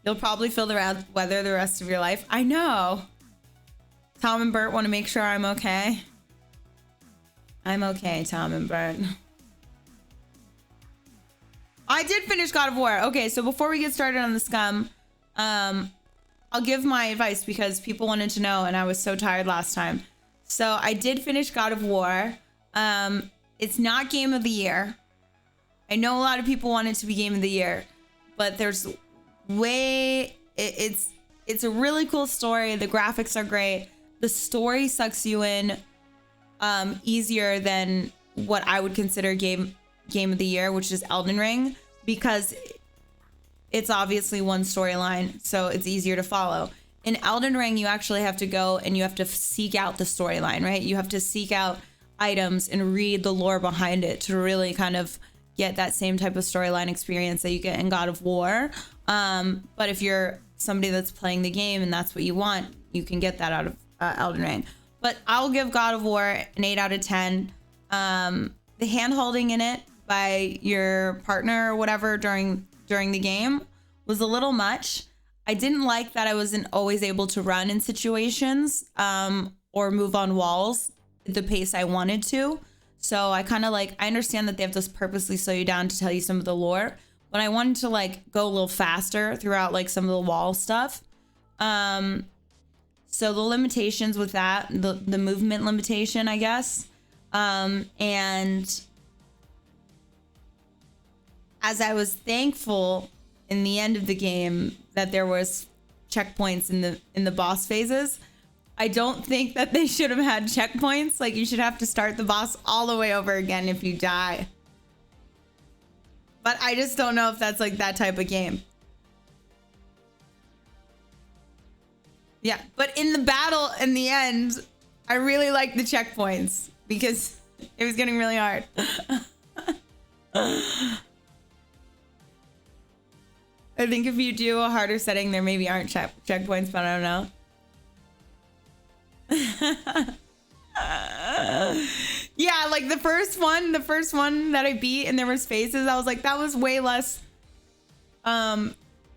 You'll probably feel the weather the rest of your life. I know. Tom and Bert want to make sure I'm okay. I'm okay, Tom and Bert. I did finish God of War. Okay, so before we get started on the scum, I'll give my advice because people wanted to know and I was so tired last time. So I did finish God of War. It's not Game of the Year. I know a lot of people want it to be Game of the Year, but there's it's a really cool story. The graphics are great. The story sucks you in easier than what I would consider game of the year, which is Elden Ring, because it's obviously one storyline, so it's easier to follow. In Elden Ring, you actually have to go and you have to seek out the storyline, right? You have to seek out items and read the lore behind it to really kind of get that same type of storyline experience that you get in God of War. But if you're somebody that's playing the game and that's what you want, you can get that out of Elden Ring. But I'll give God of War an 8 out of 10. The hand-holding in it by your partner or whatever during the game was a little much. I didn't like that I wasn't always able to run in situations or move on walls at the pace I wanted to. So I kind of I understand that they have to purposely slow you down to tell you some of the lore, but I wanted to go a little faster throughout some of the wall stuff. So the limitations with that, the movement limitation, I guess. And as I was thankful in the end of the game that there was checkpoints in the boss phases, I don't think that they should have had checkpoints. You should have to start the boss all the way over again if you die. But I just don't know if that's that type of game. Yeah, but in the battle in the end, I really liked the checkpoints because it was getting really hard. I think if you do a harder setting, there maybe aren't checkpoints, but I don't know. Yeah, the first one that I beat and there was phases, I was that was way less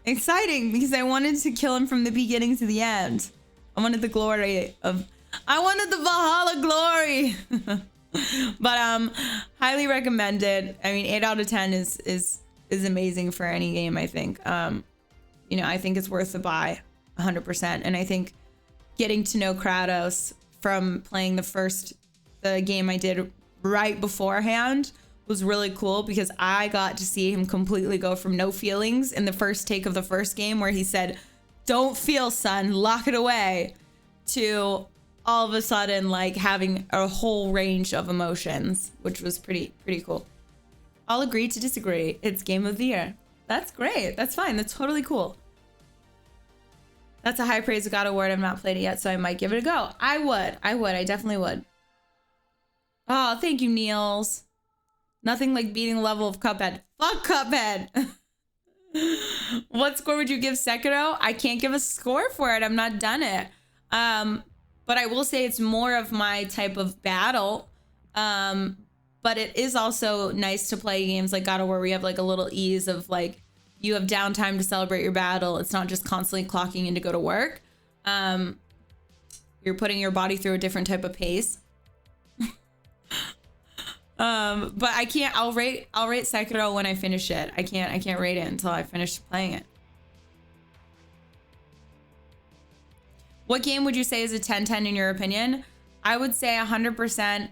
exciting because I wanted to kill him from the beginning to the end. I wanted the glory I wanted the Valhalla glory. But highly recommended. I mean, 8 out of 10 is amazing for any game, I think. I think it's worth the buy 100%. And I think getting to know Kratos from playing the game I did right beforehand was really cool because I got to see him completely go from no feelings in the first take of the first game where he said, "Don't feel, son, lock it away," to all of a sudden having a whole range of emotions, which was pretty cool. I'll agree to disagree. It's Game of the Year. That's great. That's fine. That's totally cool. That's a high praise of God of War. I've not played it yet, so I might give it a go. I would. I definitely would. Oh, thank you, Niels. Nothing like beating the level of Cuphead. Fuck Cuphead. What score would you give Sekiro? I can't give a score for it. I'm not done it. But I will say it's more of my type of battle. But it is also nice to play games like God of War where you have a little ease of you have downtime to celebrate your battle. It's not just constantly clocking in to go to work. You're putting your body through a different type of pace. But I can't. I'll rate Sekiro when I finish it. I can't rate it until I finish playing it. What game would you say is a 10/10 in your opinion? I would say 100%.